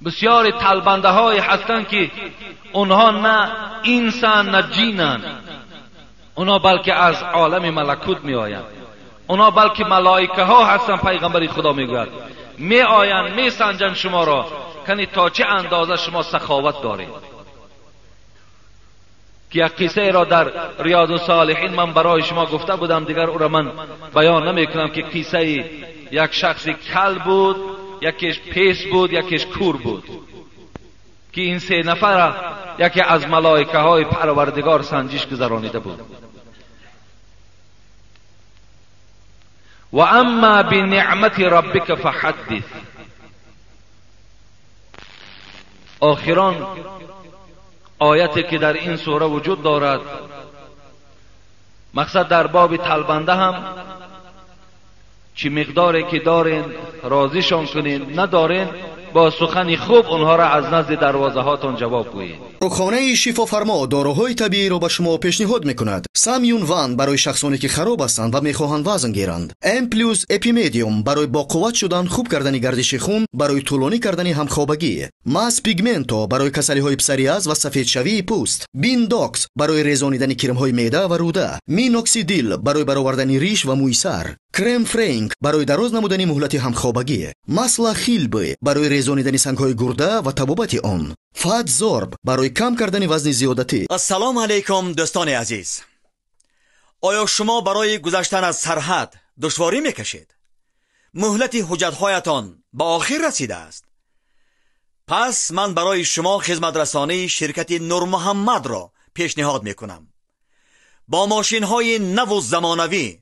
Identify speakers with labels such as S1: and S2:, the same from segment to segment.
S1: بسیاری طلبنده های هستند که اونها نه انسان نه جینن، اونها بلکه از عالم ملکوت می آیند، اونها بلکه ملائکه ها هستن. پیغمبر خدا میگوید می آیند می سنجن شما را کنی تا چه اندازه شما سخاوت دارید. که یک قصه را در ریاض الصالحین من برای شما گفته بودم، دیگر او را من بیان نمی کنم، که قصه یک شخصی کل بود، یکیش پیس بود، یکیش کور بود، که این سه نفر یکی از ملائکه های پروردگار سنجش گذرانیده بود. و اما بنعمت ربک فحدث. آخران آیتی که در این سوره وجود دارد، مقصد در باب طلبنده هم چی مقداری که دارین راضیشان کنین، ندارین با سخن خوب اونها را از نزد دروازه هاتون جواب گویید.
S2: رخانه شفا فرما داروهای طبیعی را به شما پیشنهاد میکند. سامیون وان برای شخصانی که خراب هستند و میخواهند وزن گیرند. ام پلوس اپیمدیوم برای با قوت شدن، خوب کردن گردش خون، برای طولانی کردن همخوابگی. ماس پیگمنتو برای کسلی های پسریاز و سفید شوی پوست. بین داکس برای ریزانیدن کرم های معده و روده. مینوکسیدیل برای برآوردن ریش و موی سر. کرم فرانک برای دراز نمودن مهلت همخوابگی. ماسلا خیلبی برای ریزانیدن سنگ‌های گرده و تبابت آن. فات زورب برای کم کردن وزن زیادتی.
S3: السلام علیکم دوستان عزیز. آیا شما برای گذشتن از سرحد دشواری میکشید؟ مهلت حجت‌هایتان به آخر رسیده است. پس من برای شما خدمت رسانی شرکت نور محمد را پیشنهاد میکنم. با ماشین‌های نو و زمانوی،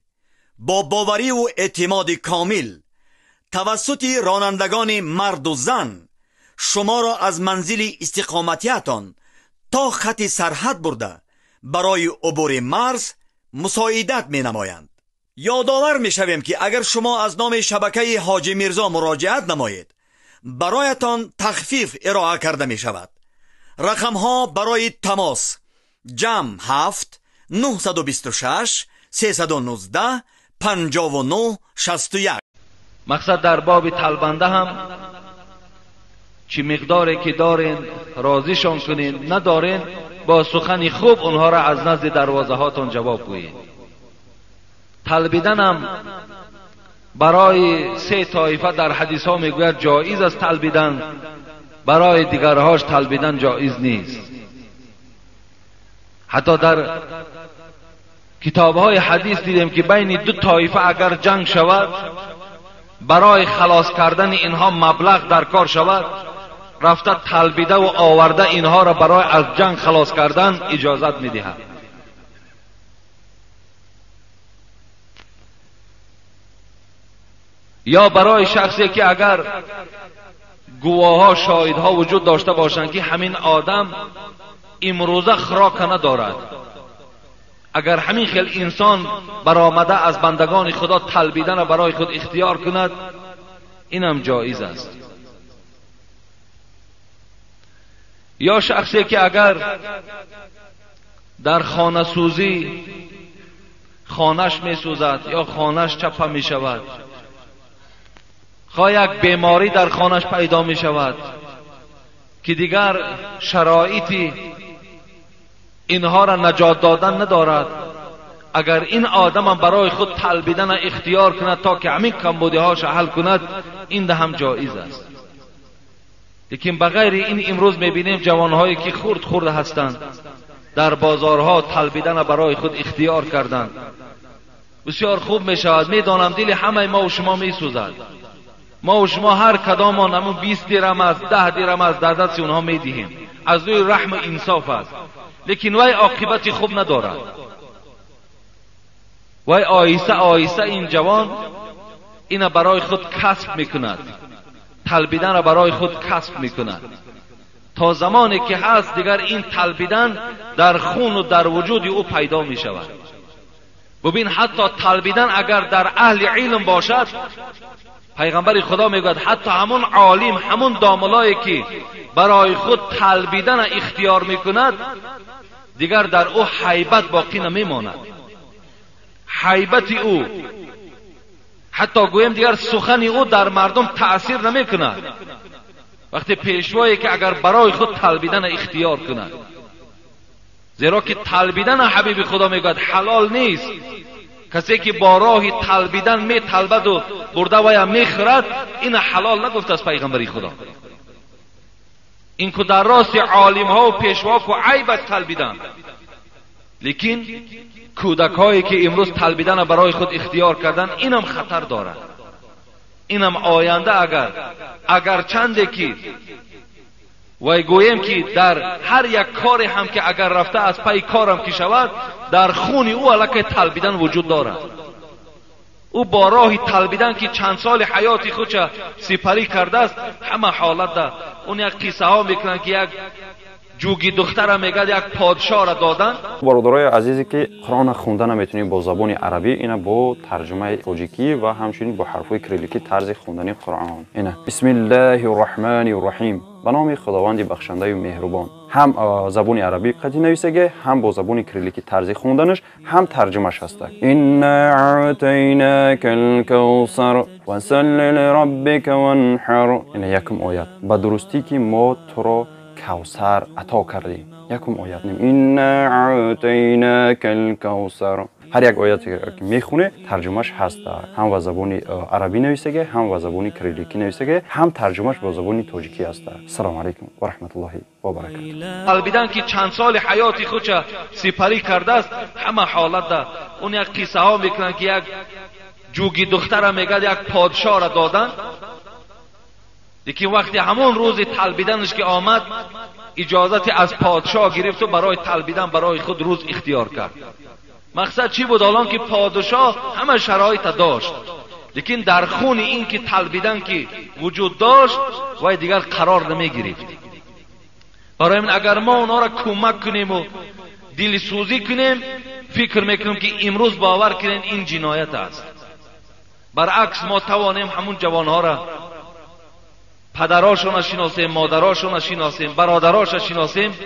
S3: با باوری و اعتماد کامل توسط رانندگان مرد و زن، شما را از منزل استقامتیتان تا خط سرحد برده برای عبور مرز مساعدت می نمایند. یادآور می شویم که اگر شما از نام شبکه حاجی میرزا مراجعت نمایید، برایتان تخفیف ارائه کرده می شود. رقم ها برای تماس: جمع 7 926 319 59 61.
S1: مقصد در باب طلبنده هم چی مقداری که دارین راضیشان کنین، ندارین با سخن خوب اونها را از نزد دروازه هاتون جواب گویید. طلبیدن هم برای سه طایفه در حدیث ها میگوید جایز است طلبیدن، برای دیگرهاش طلبیدن جایز نیست. حتی در کتاب های حدیث دیدیم که بین دو طایفه اگر جنگ شود، برای خلاص کردن اینها مبلغ در کار شود، رفته طلبیده و آورده اینها را برای از جنگ خلاص کردن اجازت میدهد. یا برای شخصی که اگر گواها شاهدها وجود داشته باشند که همین آدم امروزه خوراک ندارد، اگر همین خیل انسان برآمده از بندگان خدا طلبیدن را برای خود اختیار کند، اینم جایز است. یا شخصی که اگر در خانه سوزی خانش می سوزد یا خانش چپه می شود، خواه یک بیماری در خانش پیدا می شود که دیگر شرایطی اینها را نجات دادن ندارد، اگر این آدم هم برای خود طلبیدن اختیار کند تا که همین کمبودی هاش حل کند، این ده هم جایز است. لیکن بغیر این امروز میبینیم جوانهایی که خرد هستند در بازارها طلبیدن برای خود اختیار کردند. بسیار خوب میشود. میدانم دل همه ما و شما میسوزد. ما و شما هر کدام همون 20 درم است، 10 درم است در دست اونها میدهیم، از روی رحم و انصاف است. لیکن وای عاقبت خوب ندارد. وای آیسته این جوان اینا برای خود کسب میکند، طلبیدن را برای خود کسب میکند. تا زمانی که هست دیگر این طلبیدن در خون و در وجود او پیدا میشود. ببین حتی طلبیدن اگر در اهل علم باشد، پیغمبر خدا میگوید حتی همون عالم، همون داملایی که برای خود طلبیدن اختیار میکند، دیگر در او هیبت باقی نمیماند. هیبت او، حتی گویم دیگر سخن او در مردم تأثیر نمیکند. وقتی پیشوایی که اگر برای خود طلبیدن اختیار کند، زیرا که طلبیدن حبیب خدا میگوید حلال نیست. کسی که با راه طلبیدن می طلبد و برده و میخورد، این حلال نگفته از پیغمبری خدا. این که در راست عالم ها و پیشوا که عیب است طلبیدن، لیکن کودک هایی که امروز طلبیدن برای خود اختیار کردن، اینم خطر دارد. اینم آینده اگر چنده که و گویم که در هر یک کاری هم که اگر رفته از پای کارم که شود، در خون او علاقه طلبیدن وجود دارد. او با راه طلبیدن که چند سال حیات خودش سپری کرده است، همه حالت ده. اون یک قصه ها میکنن که یک جوگی دختر میگه یک پادشاه را دادن.
S4: برادرای عزیزی که قرآن خوندن نمیتونیم با زبان عربی، اینا با ترجمه تاجیکی و همچنین با حرفای کریلیکی طرز خوندن قرآن. اینا بسم الله الرحمن الرحیم، به نام خداوند بخشنده و مهربان. هم زبان عربی قدی نویسه، هم با زبان کریلیکی طرز خوندنش، هم ترجمهش هست. انا اعطیناک الکوثر فصل لربک وانحر. اینا یکم آیت به درستی که ما تو را کوثر عطا کردیم. یکم آیت نیم انا اعطیناک الکوثر. هر یک آیتی که میخونه ترجمهش هست، هم با زبان عربی نویسه، هم با زبان کریلیکی نویسه، هم ترجمهش با زبان تاجیکی است. السلام علیکم و رحمت الله و برکاته.
S1: طلبیدن که چند سال حیات خودش سپری کرده است، همه حالت ده. اون یک قصه ها میکنن که یک جوگی دختر میگه یک پادشاه را دادن، لیکن وقتی همون روز طلبیدنش که آمد، اجازت از پادشاه گرفت و برای طلبیدن برای خود روز اختیار کرد. مقصد چی بود؟ الان که پادشاه همه شرایط داشت، لیکن در خون این که طلبیدن که وجود داشت و دیگر قرار نمی گرفت. برای من اگر ما اونا را کمک کنیم و دل سوزی کنیم، فکر میکنیم که امروز باور کنین این جنایت است. برعکس ما توانیم همون جوانها را، پدراشون شناسیم، مادراشون شناسیم، برادراش شناسیم،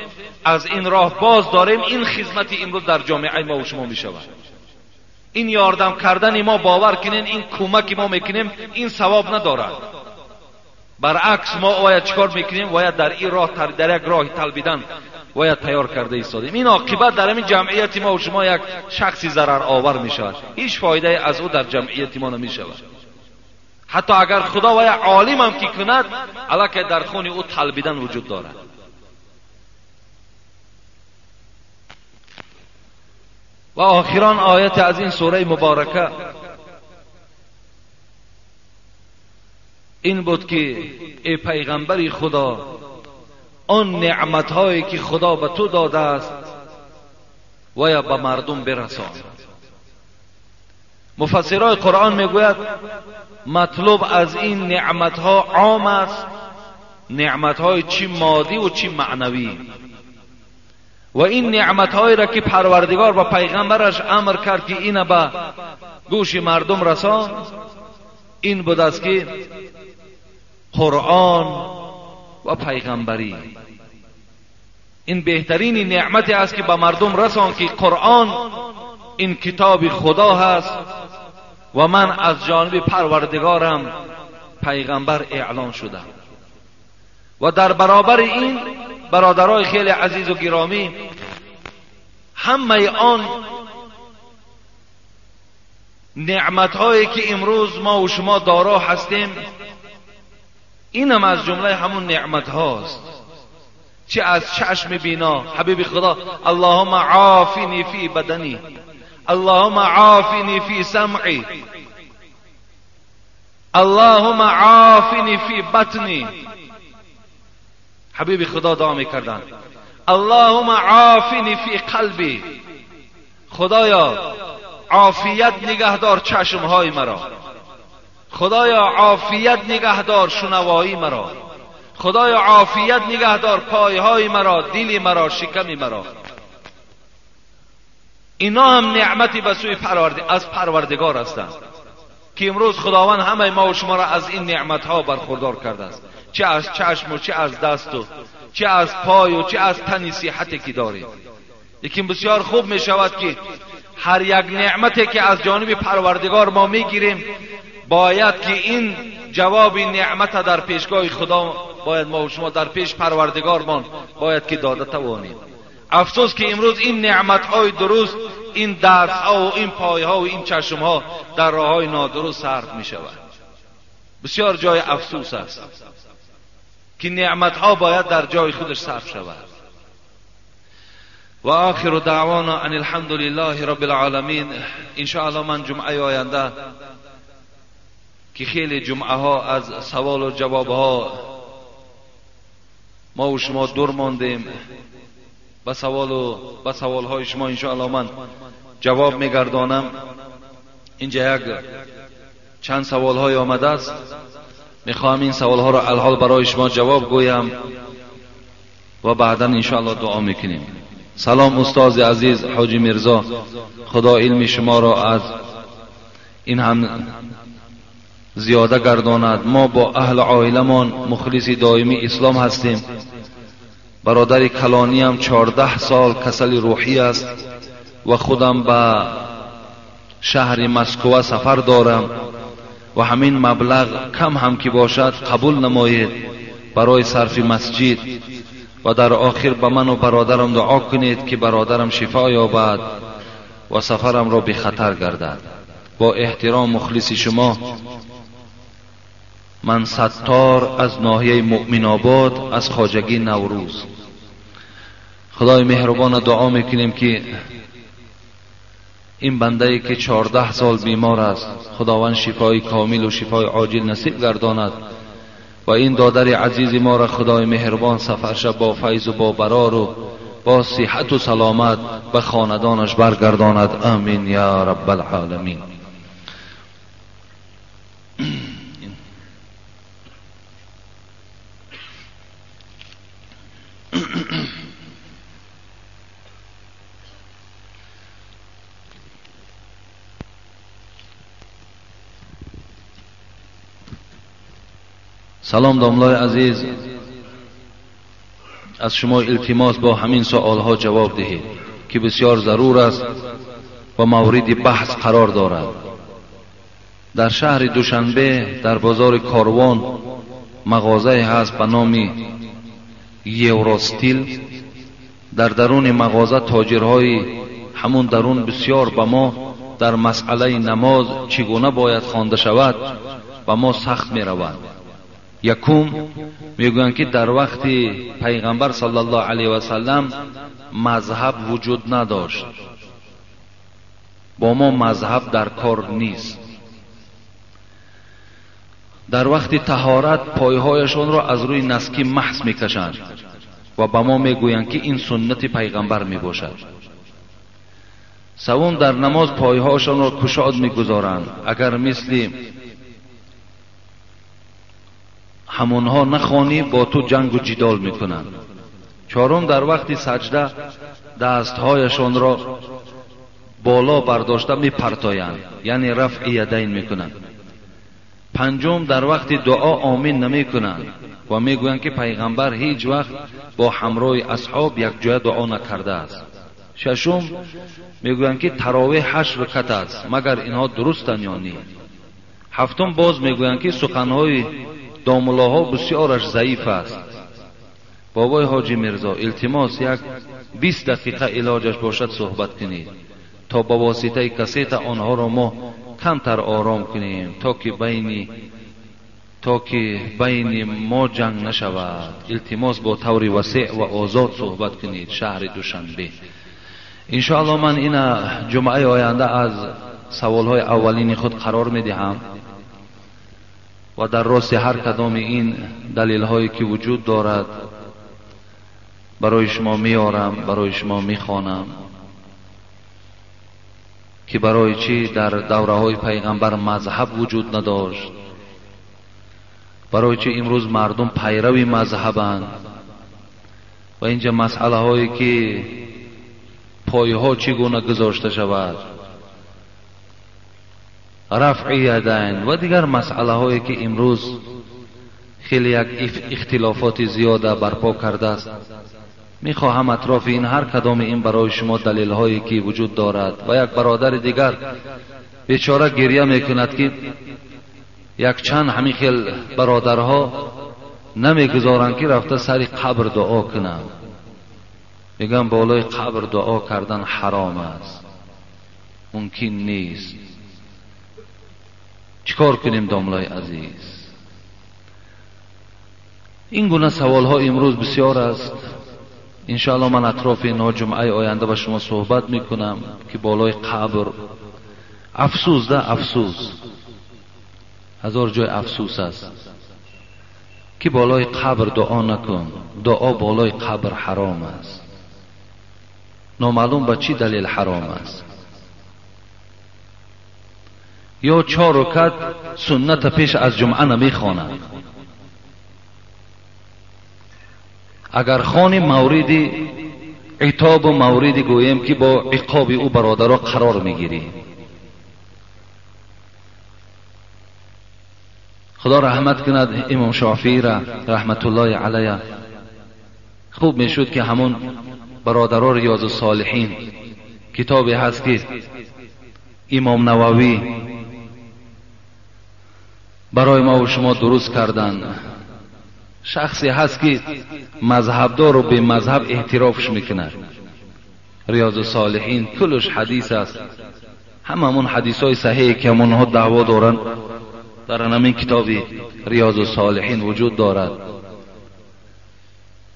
S1: از این راه باز داریم. این خدمت امروز در جامعه ما و شما می شود. این یاردم کردن ما باور کنین، این کمک ما میکنیم، این ثواب ندارد. برعکس ما باید چیکار میکنیم؟ باید در این راه، در یک راه طلبیدن باید تیار کرده ایستادیم. این عاقبت در این جمعیت ما و شما یک شخصی ضرر آور می شود، هیچ فایده از او در جمعیت ما نمی شود. حتی اگر خدا و یا عالم هم که کند، علاقه در خون او طلبیدن وجود دارد. و آخران آیت از این سوره مبارکه این بود که ای پیغمبر خدا، آن نعمتهایی که خدا به تو داده است و یا به مردم برسان. مفسرای قرآن میگوید مطلوب از این نعمتها عام است، نعمتهای چی مادی و چی معنوی. و این نعمتهایی را که پروردگار و پیغمبرش امر کرد که این به گوش مردم رسان، این بود است که قرآن و پیغمبری. این بهترین نعمتی است که به مردم رسان که قرآن این کتاب خدا هست و من از جانب پروردگارم پیغمبر اعلان شدم. و در برابر این برادرای خیلی عزیز و گرامی، همه آن نعمتهایی که امروز ما و شما دارا هستیم، اینم از جمله همون نعمت هاست. چه از چشم بینا، حبیب خدا اللهم عافنی فی بدنی، اللهم عافنی فی سمعی، اللهم عافنی فی بطنی. حبیب خدا دعا میکردن اللهم عافنی فی قلبی، خدایا عافیت نگهدار چشمهای مرا، خدایا عافیت نگهدار شنوایی مرا، خدایا عافیت نگهدار پایهای مرا، دلی مرا، شکمی مرا. اینا هم نعمتی به سوی از پروردگار هستند که امروز خداوند همه ما و شما را از این نعمتها برخوردار کرده است، چه از چشم و چه از دست و چه از پای و چه از تن صحتی که داریم. لیکن بسیار خوب می شود که هر یک نعمتی که از جانب پروردگار ما میگیریم، باید که این جواب نعمت در پیشگاه خدا باید ما و شما در پیش پروردگارمان باید که داده توانیم. افسوس که امروز این نعمت‌های درست، این دست‌ها و این پای‌ها و این چشم‌ها در راه‌های نادرست صرف می‌شود. بسیار جای افسوس است که نعمت‌ها باید در جای خودش صرف شود. و آخر دعوانا ان الحمد لله رب العالمین. ان شاء الله من جمعه آینده که خیلی جمعه ها از سوال و جواب ها ما و شما دور ماندیم، با سوال های شما ان شاء الله من جواب میگردانم. اینجا یک چند سوال های آمده است، میخواهم این سوال ها را الحال برای شما جواب گویم و بعدا ان شاء الله دعا میکنیم. سلام استاد عزیز حاجی میرزا، خدا علم شما را از این هم زیاده گرداند. ما با اهل عائلمان مخلصی دائمی اسلام هستیم. برادر کلانی هم 14 سال کسل روحی است و خودم به شهر مسکو سفر دارم و همین مبلغ کم هم که باشد قبول نمایید برای صرف مسجد و در آخر به من و برادرم دعا کنید که برادرم شفا یابد و سفرم را به خطر گردد. با احترام مخلص شما، من ستار از ناحیه مؤمن آباد از خواجگی نوروز. خدای مهربان دعا میکنیم که این بنده ای که 14 سال بیمار است خداوند شفای کامل و شفای عاجل نصیب گرداند و این دادر عزیز ما را خدای مهربان سفرش با فیض و با برار و با صحت و سلامت به خاندانش برگرداند. آمین یا رب العالمین. سلام داملای عزیز، از شما التماس با همین سوالها جواب دهید که بسیار ضرور است و مورد بحث قرار دارد. در شهر دوشنبه در بازار کاروان مغازه هست به نام یوروستیل. در درون مغازه تاجرهای همون درون بسیار به ما در مسئله نماز چگونه باید خوانده شود به ما سخت می روند. یکم میگویند که در وقت پیغمبر صلی الله علیه و سلم مذهب وجود نداشت، با ما مذهب در کار نیست. در وقت طهارت پایهایشان را از روی نسکی محض میکشند و با ما میگویند که این سنت پیغمبر میباشد. سوم در نماز پایهایشان را کشاد میگذارند، اگر مثل همونها نخوانی با تو جنگ و جدال میکنند. چهارم در وقت سجده دستهایشان را بالا برداشته میپرتایند، یعنی رفع یدین میکنند. پنجم در وقت دعا آمین نمیکنند و میگویند که پیغمبر هیچ وقت با همراه اصحاب یک جای دعا نکرده است. ششم میگویند که تراویح 8 رکعت است، مگر اینها درستند یا نه؟ هفتم باز میگویند که سخنهای داملاها بسیارش ضعیف است. بابای حاجی میرزا التماس یک 20 دقیقه علاجش باشد صحبت کنید تا با واسطه کسیت آنها را ما کمتر آرام کنیم تا که بین ما جنگ نشود. التماس با طور وسیع و آزاد صحبت کنید. شهر دوشنبه. انشاءالله من این جمعه آینده از سوالهای اولین خود قرار میدهم و در راست هر کدام این دلیل هایی که وجود دارد برای شما میارم، برای شما میخوانم که برای چی در دوره های پیغمبر مذهب وجود نداشت، برای چی امروز مردم پیروی مذهبند و اینجا مسئله هایی که پایه ها چگونه گذاشته شود، رفع یدین و دیگر مسئله هایی که امروز خیلی یک اختلافات زیاده برپا کرده است. میخواهم اطراف این هر کدام این برای شما دلیل هایی که وجود دارد و یک برادر دیگر بیچاره گریه میکند که یک چند همین خیل برادرها نمیگذارن که رفته سری قبر دعا کنم. میگن بالای قبر دعا کردن حرام است، ممکن نیست. چیکار کنیم داملای عزیز؟ این گونه سوال ها امروز بسیار است. انشاءالله من اطراف این جمعه آینده با شما صحبت میکنم که بالای قبر افسوس ده، افسوس، هزار جای افسوس است که بالای قبر دعا نکن. دعا بالای قبر حرام است. نامعلوم به چی دلیل حرام است. یا 4 رکعت سنت پیش از جمعه نمیخوانند. اگر خانی موردی عتاب و موردی گویم که با عقاب او برادرها قرار میگیری. خدا رحمت کند امام شافعی را رحمت الله علیه. خوب میشد که همون برادرها ریاض الصالحین کتابی هست که امام نووی برای ما و شما درست کردن. شخصی هست که مذهب دار و به مذهب اعترافش میکنه. ریاض الصالحین کلش حدیث است. همون حدیث های صحیحی که همونها دعوا دارن در همین کتابی ریاض الصالحین وجود دارد.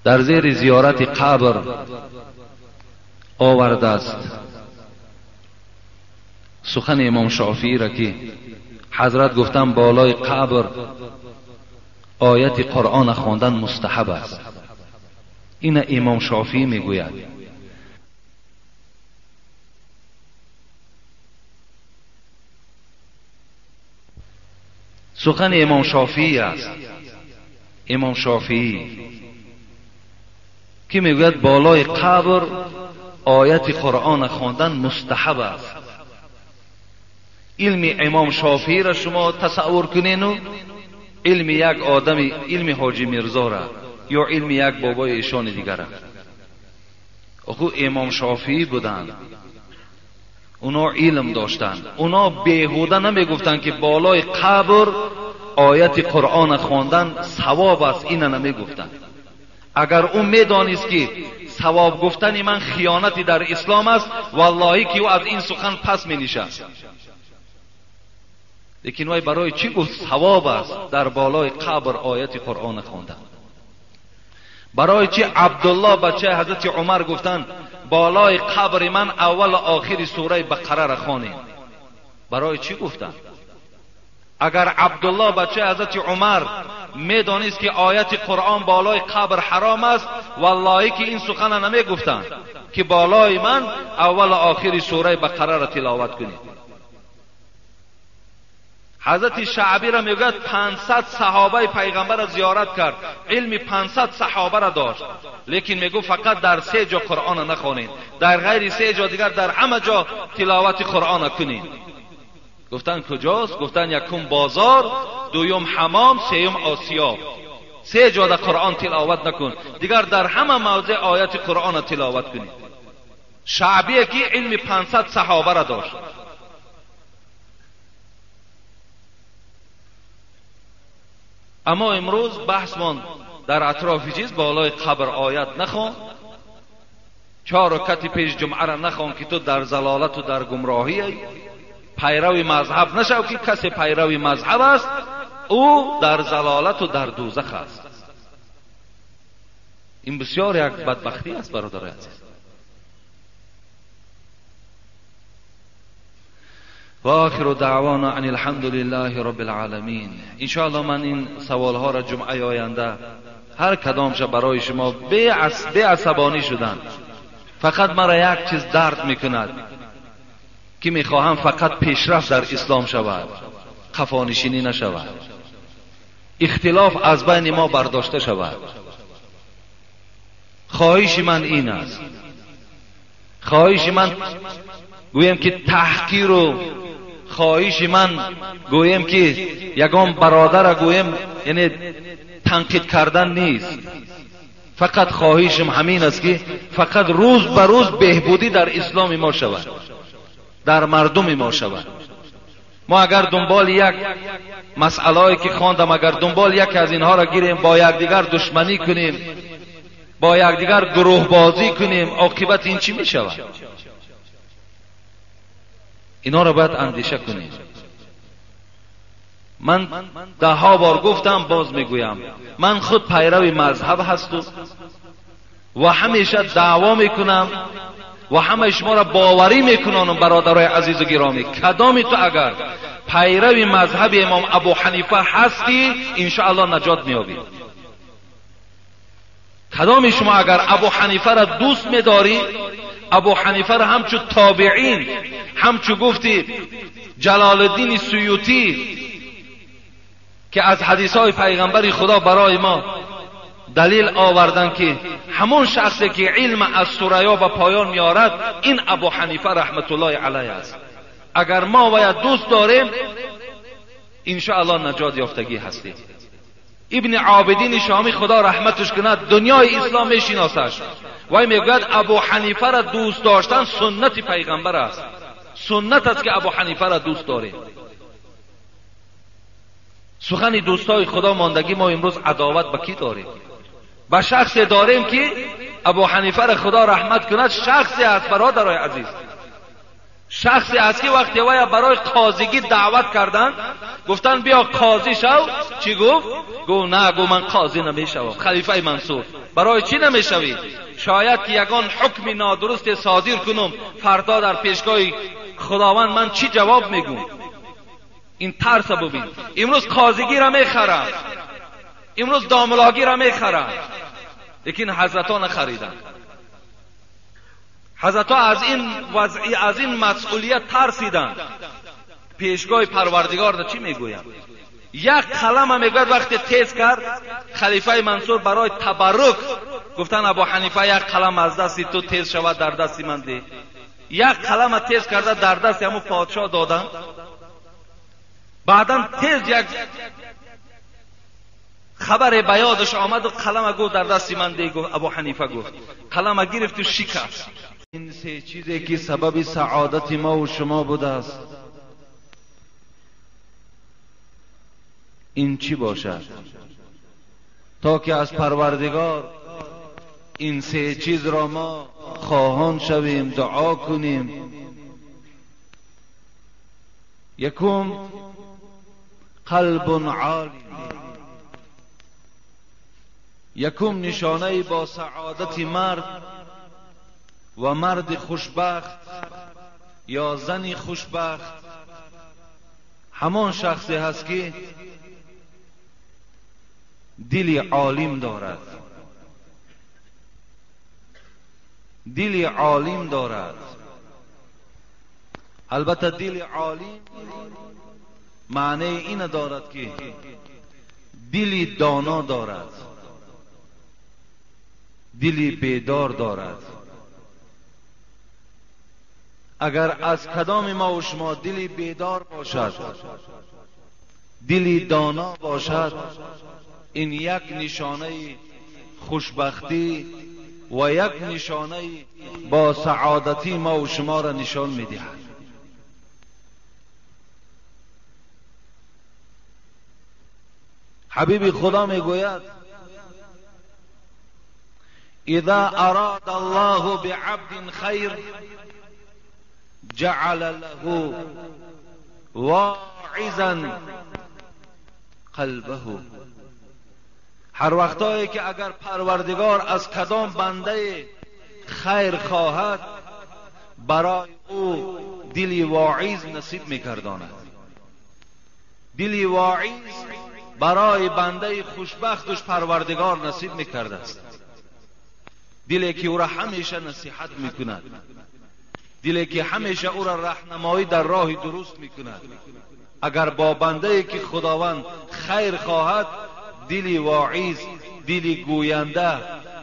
S1: در زیر زیارت قبر آورده است سخن امام شافعی را که حضرت گفتن بالای قبر آیت قرآن خواندن مستحب است. این امام شافعی میگوید. سخن امام شافعی است. امام شافعی که میگوید بالای قبر آیت قرآن خواندن مستحب است. علم امام شافعی را شما تصور کنین و علم یک آدمی، علم حاجی میرزا را یا علم یک بابای ایشان دیگر را. اخو امام شافعی بودند، اونا علم داشتند. اونا بیهوده نمیگفتند که بالای قبر آیت قرآن خواندن ثواب است. این نمیگفتند. اگر اون میدانست که ثواب گفتن من خیانتی در اسلام است، والله که او از این سخن پس می نشست. لیکن وای برای چی گفت ثواب است در بالای قبر آیت قرآن خواندن؟ برای چی عبدالله بچه حضرت عمر گفتن بالای قبر من اول و آخر سوره بقره را خوانید؟ برای چی گفتن؟ اگر عبدالله بچه حضرت عمر میدانست که آیت قرآن بالای قبر حرام است، والله که این سخن نمی گفتن که بالای من اول و آخر سوره بقره را تلاوت کنید. حضرت شعبی را میگوید 500 صحابه پیغمبر را زیارت کرد، علم 500 صحابه را داشت، لیکن میگو فقط در 3 جا قرآن نخوانید، در غیر 3 جا دیگر در همه جا تلاوت قرآن کنید. گفتن کجاست؟ گفتن یکم بازار، دوم حمام، سوم آسیاب. 3 جا در قرآن تلاوت نکن، دیگر در همه موضع آیت قرآن تلاوت کنید. شعبی که علم 500 صحابه را داشت. اما امروز بحثمان در اطراف چیز بالای قبر آیت نخوان، 4 رکعت پیش جمعه را نخوان که تو در ضلالت و در گمراهی ای. پیروی مذهب نشو که کسی پیروی مذهب است او در ضلالت و در دوزخ است. این بسیار یک بدبختی است برادر عزیز. و آخر دعوانا ان الحمد لله رب العالمین. انشاءالله من این سوال ها را جمعه آینده هر کدامش برای شما به عصبانی شدن. فقط مرا یک چیز درد میکند که میخواهم فقط پیشرفت در اسلام شود، خفانشینی نشود، اختلاف از بین ما برداشته شود. خواهش من این است، خواهش من گویم که تحقیر و خواهش من گویم که یگان برادر گویم یعنی تنقید کردن نیست. فقط خواهشم همین است که فقط روز به روز بهبودی در اسلام ما شود، در مردم ما شود. ما اگر دنبال یک مسئله‌ای که خواندم، اگر دنبال یک از اینها را گیریم، با یکدیگر دشمنی کنیم، با یکدیگر گروه بازی کنیم، عاقبت این چی می شود؟ اینا را باید اندیشه کنیم. من ده ها بار گفتم، باز میگویم، من خود پیرو مذهب هستم و همیشه دعوا میکنم و همه شما را باوری میکنم برادرای عزیز و گرامی، کدام تو اگر پیرو مذهب امام ابو حنیفه هستی انشاءالله نجات میابی. کدام شما اگر ابو حنیفه را دوست میداری، ابو حنیفه را همچو تابعین، همچو گفتی جلال الدین سیوطی که از حدیث های پیغمبر خدا برای ما دلیل آوردن که همون شخصی که علم از ثریا به پایان میارد این ابو حنیفه رحمت الله علیه است. اگر ما باید دوست داریم انشاءالله نجات یافتگی هستیم. ابن عابدین شامی خدا رحمتش کند دنیای اسلام میشناسش و میگوید ابو حنیفه را دوست داشتن سنت پیغمبر است. سنت است که ابو حنیفه را دوست داریم. سخن دوستای خدا ماندگی ما امروز عداوت به کی داریم؟ به شخصی داریم که ابو حنیفه را خدا رحمت کند شخصی است برادرای عزیز، شخصی است که وقتی وای برای قاضیگی دعوت کردن، گفتن بیا قاضی شو، چی گفت؟ گفت نه، گفت من قاضی نمیشوم. خلیفه منصور برای چی نمیشوی؟ شاید که یگان حکم نادرست صادر کنم فردا در پیشگاه خداوند من چی جواب میگم؟ این ترس ببین. امروز قاضیگی را میخرن، امروز داملاگی را میخرن، لیکن حضرتان نخریدن. حضرتان از این وضعی، از این مسئولیت ترسیدن. پیشگاه پروردگار را چی میگویم؟ یک قلم هم میگوید وقتی تیز کرد خلیفه منصور برای تبرک، گفتن ابو حنیفه یک قلم از دست تو تیز شود در دست من ده. یک قلم تیز کرده در دست همون پادشاه دادن. بعدا تیز یک خبر بیادش آمد و قلم گفت در دست من ده. گفت ابو حنیفه گفت قلم گرفت و شکست. این سه چیزی که سبب سعادت ما و شما بوده است، این چی باشد؟ تا که از پروردگار این سه چیز را ما خواهان شویم، دعا کنیم. یکم قلب عالی، یکم نشانه با سعادت مرد و مرد خوشبخت یا زنی خوشبخت همان شخصی هست که دل عالم دارد. دل عالم دارد. البته دل عالم معنی این دارد که دل دانا دارد، دل بیدار دارد. اگر از کدام ما و شما دل بیدار باشد، دل دانا باشد، این یک نشانه خوشبختی و یک نشانه با سعادتی ما و شما را نشان می‌دهد. حبیب خدا میگوید اذا اراد الله بعبد خیر جعل له واعظا قلبه. هر وقتایی که اگر پروردگار از کدام بنده خیر خواهد برای او دلی واعظ نصیب می‌گرداند. دلی واعظ برای بنده خوشبختش پروردگار نصیب می‌کرده است. دلی که او را همیشه نصیحت می‌کند، دلی که همیشه او را راهنمایی در راه درست می‌کند. اگر با بنده که خداوند خیر خواهد دلی واعظ، دلی گوینده،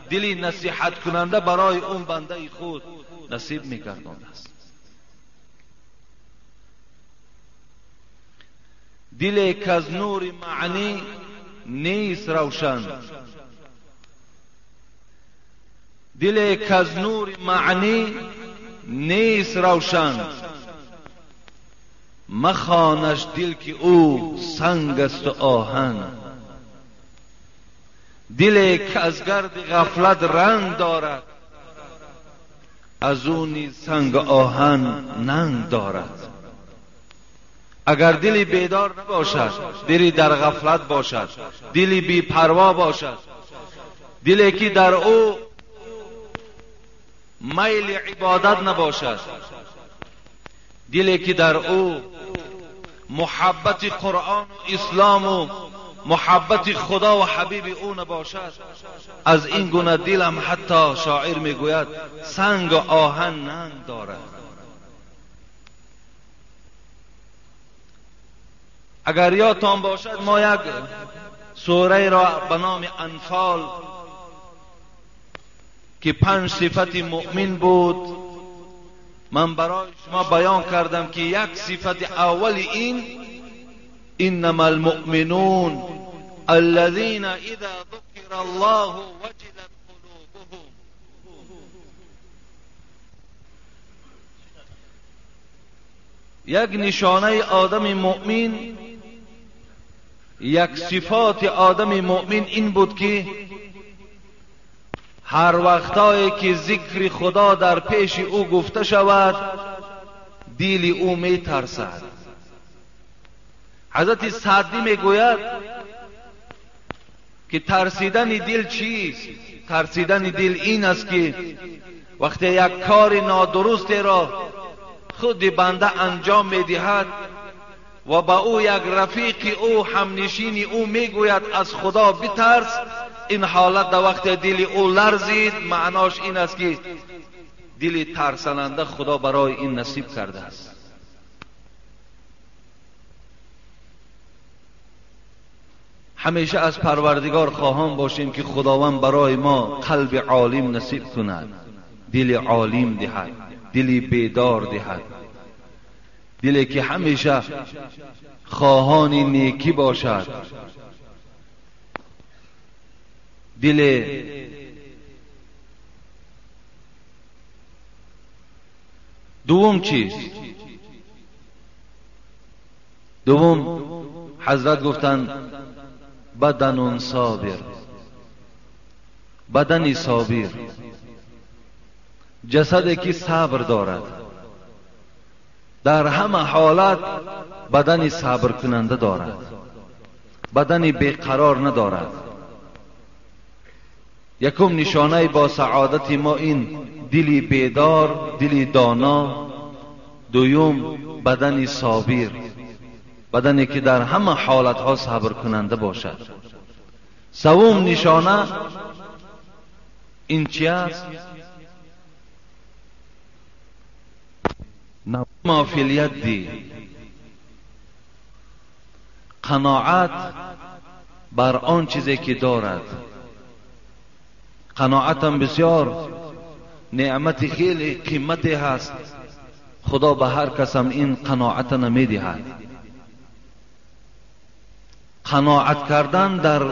S1: دلی نصیحت کننده برای اون بنده خود نصیب می‌گردانده است. دلی که از نور معنی نیست روشن، دلی که از نور معنی نیست روشن، مخوانش دل که او سنگ است و آهن. دلی که از گرد غفلت رنگ دارد، از او نیز سنگ آهن ننگ دارد. اگر دلی بیدار نباشد، دلی در غفلت باشد، دلی بی پروا باشد، دلی که در او میل عبادت نباشد، دلی که در او محبت قرآن و اسلام و محبت خدا و حبیب او نباشد، از این گونه دل هم حتی شاعر میگوید سنگ و آهن ننگ دارد. اگر یادتان باشد ما یک سوره را به نام انفال که 5 صفت مؤمن بود من برای شما بیان کردم که یک صفت اول این انما المؤمنون الذين اذا ذكر الله وجلت قلوبهم. یک نشانه آدم مؤمن، یک صفات آدم مؤمن این بود که هر وقتایی که ذکر خدا در پیش او گفته شود دل او می ترسد. حضرت سعدی می گوید که ترسیدن دل چیست؟ ترسیدن دل این است که وقتی یک کار نادرست را خود بنده انجام می دهد و با او یک رفیق او همنشین او می گوید از خدا بترس، این حالت در وقت دل او لرزید معناش این است که دل ترسننده خدا برای این نصیب کرده است. همیشه از پروردگار خواهان باشیم که خداوند برای ما قلب عالم نصیب کند، دل عالم دهد، دل بیدار دهد، دلی که همیشه خواهان نیکی باشد، دل دوم چیست؟ دوم حضرت گفتند بدن صابر، بدن صابر، جسدی که صبر دارد، در همه حالت بدن صبر کننده دارد، بدن بیقرار ندارد. یکم نشانه با سعادت ما این دلی بیدار، دلی دانا. دوم بدن صابر، بدنی که در همه حالتها صبر کننده باشد. سوم نشانه این چی است؟ ما فی الید، قناعت بر آن چیزی که دارد. قناعت هم بسیار نعمت خیلی قیمتی هست، خدا به هر کس هم این قناعت نمیدهد. قناعت کردن در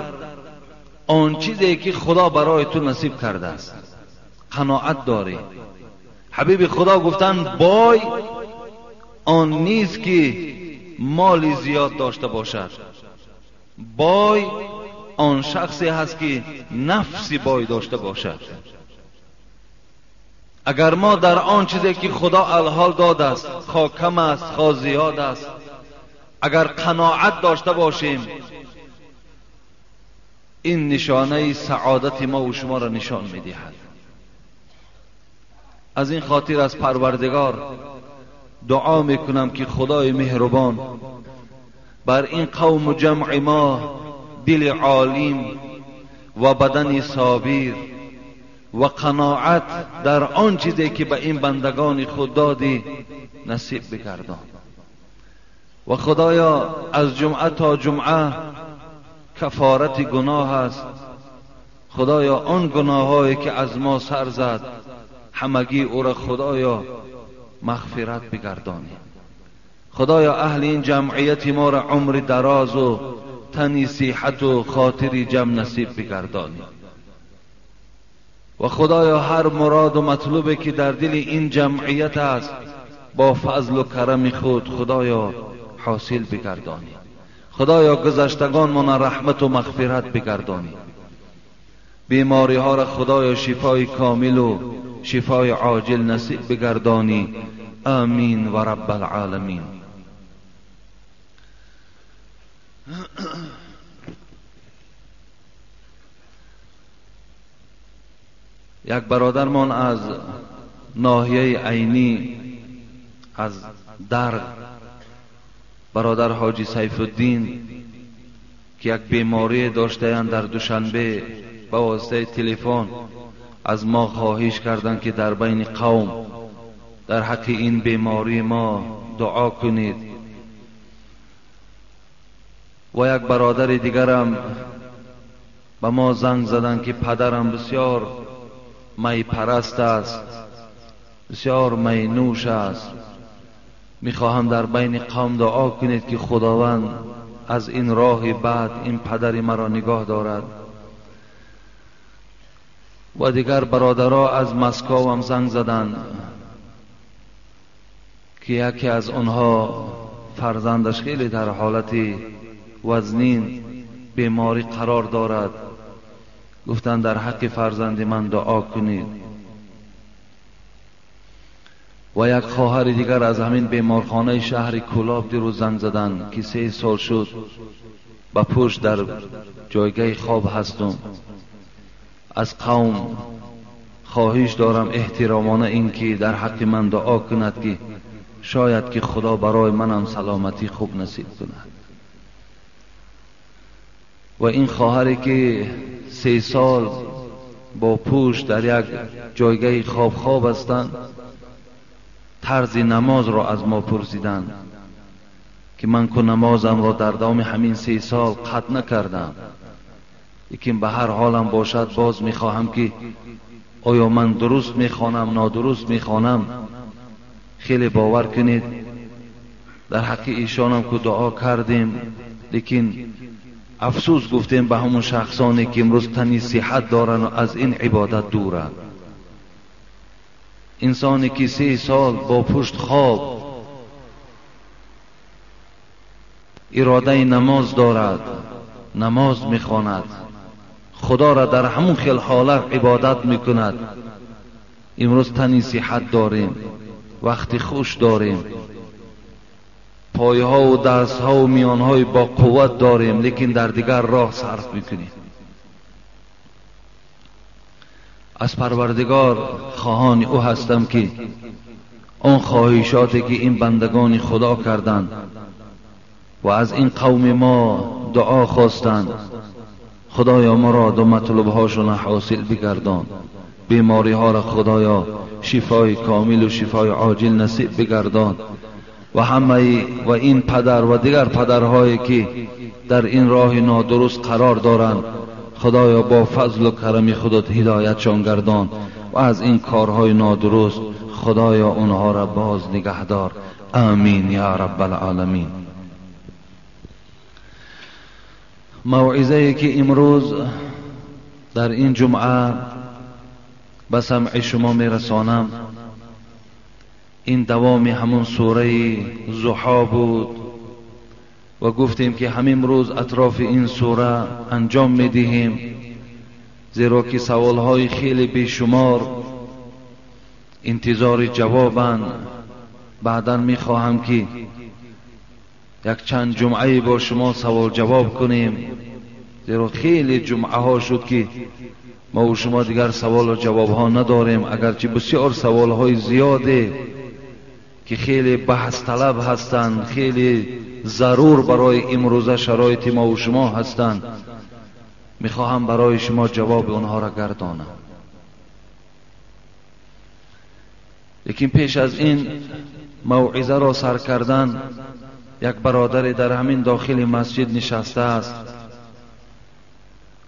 S1: آن چیزی که خدا برای تو نصیب کرده است، قناعت داری. حبیب خدا گفتن بای آن نیست که مال زیاد داشته باشد، بای آن شخصی هست که نفسی بای داشته باشد. اگر ما در آن چیزی که خدا الحال داده است، خواه کم است خواه زیاد است، اگر قناعت داشته باشیم این نشانه سعادت ما و شما را نشان می‌دهد. از این خاطر از پروردگار دعا میکنم که خدای مهربان بر این قوم و جمع ما دل عالم و بدن صابر و قناعت در آن چیزی که به این بندگان خود دادی نصیب بگردان. و خدایا از جمعه تا جمعه کفارت گناه است. خدایا آن گناهایی که از ما سر زد همگی او را خدایا مغفرت بگردانی. خدایا اهل این جمعیت ما را عمر دراز و تنی صحت و خاطری جمع نصیب بگردانی. و خدایا هر مراد و مطلوبی که در دل این جمعیت است با فضل و کرم خود خدایا حاصل بگردانی. خدایا گذشتگان من رحمت و مغفرت بگردانی. بیماری ها را خدایا شفای کامل و شفای عاجل نصیب بگردانی. آمین و رب العالمین. یک برادرمان از ناحیه عینی از درگ، برادر حاجی سیف الدین که یک بیماری داشته‌اند، در دوشنبه با واسطه تلفن از ما خواهش کردند که در بین قوم در حق این بیماری ما دعا کنید. و یک برادر دیگرم به ما زنگ زدند که پدرم بسیار می پرست است، بسیار می نوش است، میخواهم در بین قوم دعا کنید که خداوند از این راه بعد این پدر مرا نگاه دارد. و دیگر برادرها از مسکو هم زنگ زدند که یکی از آنها فرزندش خیلی در حالت وزنین بیماری قرار دارد، گفتند در حق فرزند من دعا کنید. و یک خواهر دیگر از همین بیمارخانه شهر کولاب دیروز زنگ زدند که 3 سال شد با پشت در جایگاه خواب هستم. از قوم خواهش دارم احترامانه این که در حق من دعا کند که شاید که خدا برای منم سلامتی خوب نصیب کند. و این خواهری که 3 سال با پوش در یک جایگاه خواب هستند، طرز نماز را از ما پرسیدند که من که نمازم را در دوام همین 3 سال قطع نکردم، لیکن به هر حالم باشد باز میخواهم که آیا من درست میخوانم نادرست میخوانم. خیلی باور کنید در حق ایشانم که دعا کردیم، لیکن افسوس گفتیم به همون شخصانی که امروز تنی صحت دارن و از این عبادت دورن. انسانی که 3 سال با پشت خواب اراده نماز دارد، نماز میخواند، خدا را در همون خیل حالت عبادت میکند، امروز تنی صحت داریم، وقت خوش داریم، پایها و دستها و میانهای با قوت داریم، لیکن در دیگر راه صرف میکنیم. از پروردگار خواهان او هستم که اون خواهشاتی که این بندگان خدا کردند و از این قوم ما دعا خواستند، خدایا مراد و مطلوبهاشون حاصل بگردان. بیماری ها را خدایا شفای کامل و شفای عاجل نصیب بگردان. و همه و این پدر و دیگر پدرهایی که در این راه نادرست قرار دارند، خدایا با فضل و کرم خودت هدایتشان گردان و از این کارهای نادرست خدایا اونها را باز نگهدار. آمین یا رب العالمین. موعظه‌ای که امروز در این جمعه به سمع شما میرسانم، این دوام همون سوره ضحی بود و گفتیم که همین روز اطراف این سوره انجام میدهیم، زیرا که سوالهای خیلی بیشمار انتظار جوابن. بعدا میخواهم که یک چند جمعه با شما سوال جواب کنیم، زیرا خیلی جمعه ها شد که ما و شما دیگر سوال و جواب ها نداریم، اگرچه بسیار سوال های زیاده که خیلی بحث طلب هستند، خیلی ضرور برای امروزه شرایط ما و شما هستند. میخواهم برای شما جواب اونها را گردانم. لیکن پیش از این موعظه را سر کردن، یک برادر در همین داخل مسجد نشسته است،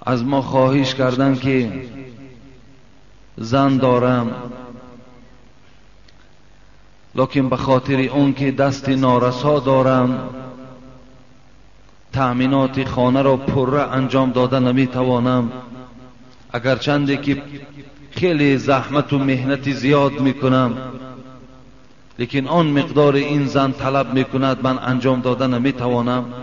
S1: از ما خواهش کردن که زن دارم، لیکن به خاطر اون که دست نارسا دارم تأمینات خانه را پره انجام داده نمیتوانم، اگرچند که خیلی زحمت و مهنت زیاد میکنم، لیکن آن مقدار این زن طلب میکند من انجام دادن نمیتوانم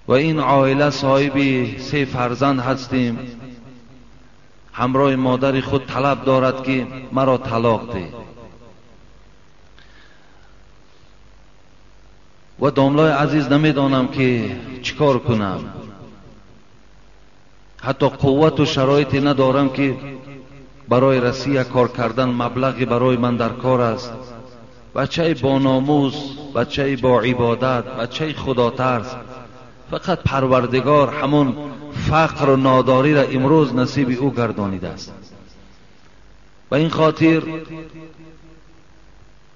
S1: و این عائله صاحبی 3 فرزند هستیم، همراه مادر خود طلب دارد که مرا طلاق ده و داملای عزیز نمیدانم که چیکار کنم، حتی قوت و شرایطی ندارم که برای رسیه کار کردن مبلغی برای من در کار است. بچه با ناموس، بچه با عبادت، بچه خدا ترس، فقط پروردگار همون فقر و ناداری را امروز نصیب او گردانیده است. و این خاطر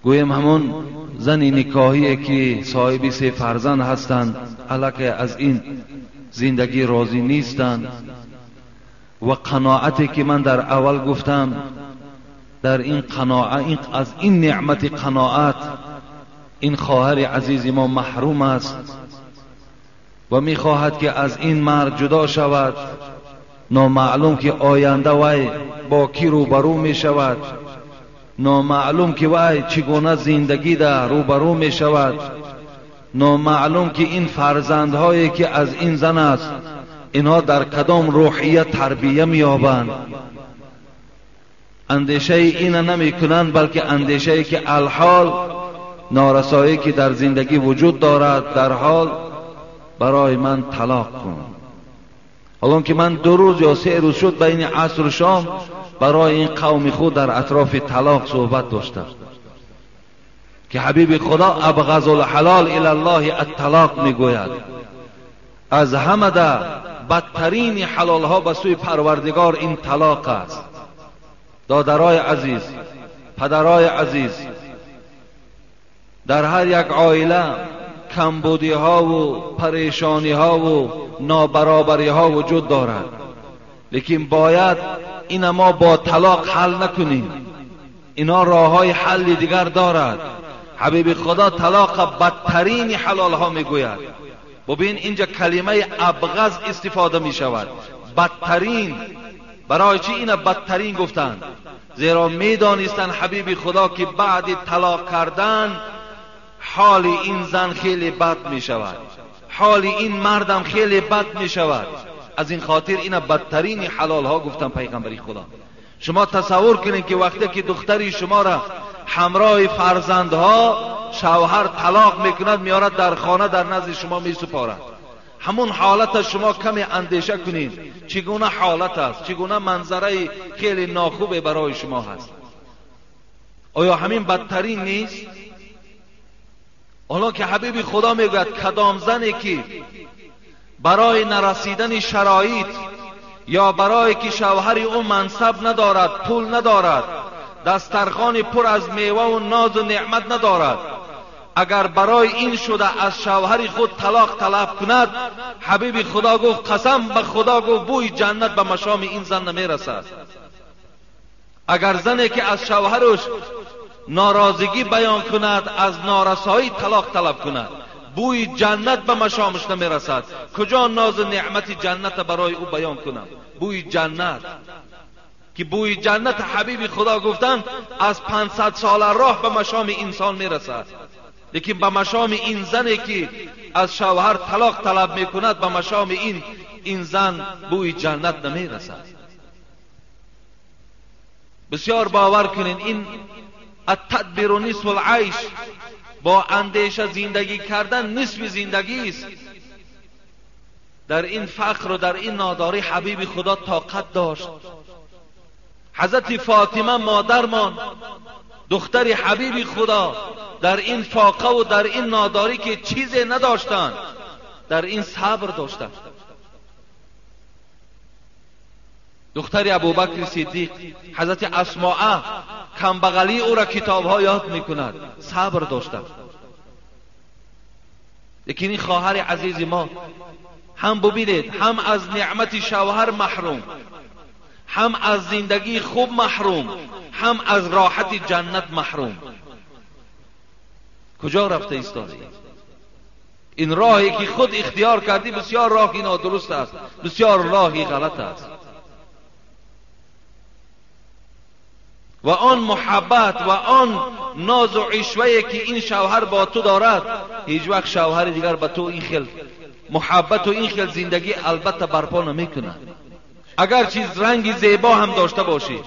S1: گویم همون زن نکاحی که صاحبی 3 فرزند هستند الکی از این زندگی راضی نیستند و قناعتی که من در اول گفتم در این قناعت، از این نعمت قناعت این خواهر عزیز ما محروم است و میخواهد که از این مرد جدا شود. نامعلوم که آینده وی با کی روبرو می شود، نامعلوم که وی چگونه زندگی در روبرو می شود، نامعلوم که این فرزندهایی که از این زن است اینها در کدام روحیه تربیه می یابند. اندیشه این نمی کنند، بلکه اندیشه که الحال نارسایی که در زندگی وجود دارد در حال برای من طلاق کن. حالا که من 2 روز یا 3 روز شد بین عصر و شام برای این قوم خود در اطراف طلاق صحبت داشتم که حبیب خدا ابغض الحلال الی الله الطلاق میگوید، از همه در بدترین حلال ها به سوی پروردگار این طلاق است. دادرای عزیز، پدرای عزیز، در هر یک عائله کمبودی ها و پریشانی ها و نابرابری ها وجود دارد، لیکن باید این ما با طلاق حل نکنیم. اینا راه های حل دیگر دارد. حبیب خدا طلاق بدترین حلال ها میگوید. ببین اینجا کلمه ابغض استفاده می شود، بدترین. برای چی این بدترین گفتند؟ زیرا میدانستند حبیب خدا که بعد طلاق کردن حال این زن خیلی بد می شود، حال این مردم خیلی بد می شود. از این خاطر این بدترین حلال ها گفتن پیغمبری خدا. شما تصور کنید که وقتی که دختری شما را همراه فرزندها شوهر طلاق میکند میارد در خانه در نزد شما میسپارد، همون حالت شما کمی اندیشه کنید چگونه حالت است، چگونه منظره خیلی ناخوبه برای شما هست. آیا همین بدترین نیست؟ حالا که حبیب خدا میگوید کدام زنی که برای نرسیدن شرایط یا برای که شوهر او منصب ندارد، پول ندارد، دسترخوان پر از میوه و ناز و نعمت ندارد، اگر برای این شده از شوهر خود طلاق طلب کند، حبیب خدا گفت قسم به خدا گفت بوی جنت به مشام این زن نمیرسد. اگر زنی که از شوهرش ناراضگی بیان کند، از نارسایی طلاق طلب کند، بوی جنت به مشامش نمیرسد. کجا ناز و نعمت جنت برای او بیان کنم؟ بوی جنت که بوی جنت حبیب خدا گفتن از 500 سال راه به مشام انسان میرسد، لیکن به مشام این زنی که از شوهر طلاق طلب میکند به مشام این زن بوی جنت نمیرسد. بسیار باور کنین این التدبیر نصف العیش، با اندیشه زندگی کردن نصف زندگی است. در این فقر و در این ناداری حبیب خدا طاقت داشت. حضرت فاطمه مادرمان دختر حبیب خدا در این فاقه و در این ناداری که چیزی نداشتند در این صبر داشتند. دختر ابوبکر صدیق حضرت اسماء کمبغلی او را کتابها یاد میکند، صبر داشتند. لیکن این خواهر عزیز ما هم ببینید هم از نعمت شوهر محروم، هم از زندگی خوب محروم، هم از راحت جنت محروم. کجا رفته ایستاده؟ این راهی که خود اختیار کردی بسیار راهی نادرست است، بسیار راهی غلط است. و آن محبت و آن ناز و عشوه‌ای که این شوهر با تو دارد هیچ وقت شوهر دیگر به تو این خیل محبت و این خیل زندگی البته برپا نمیکنه. اگر چیز رنگی زیبا هم داشته باشی،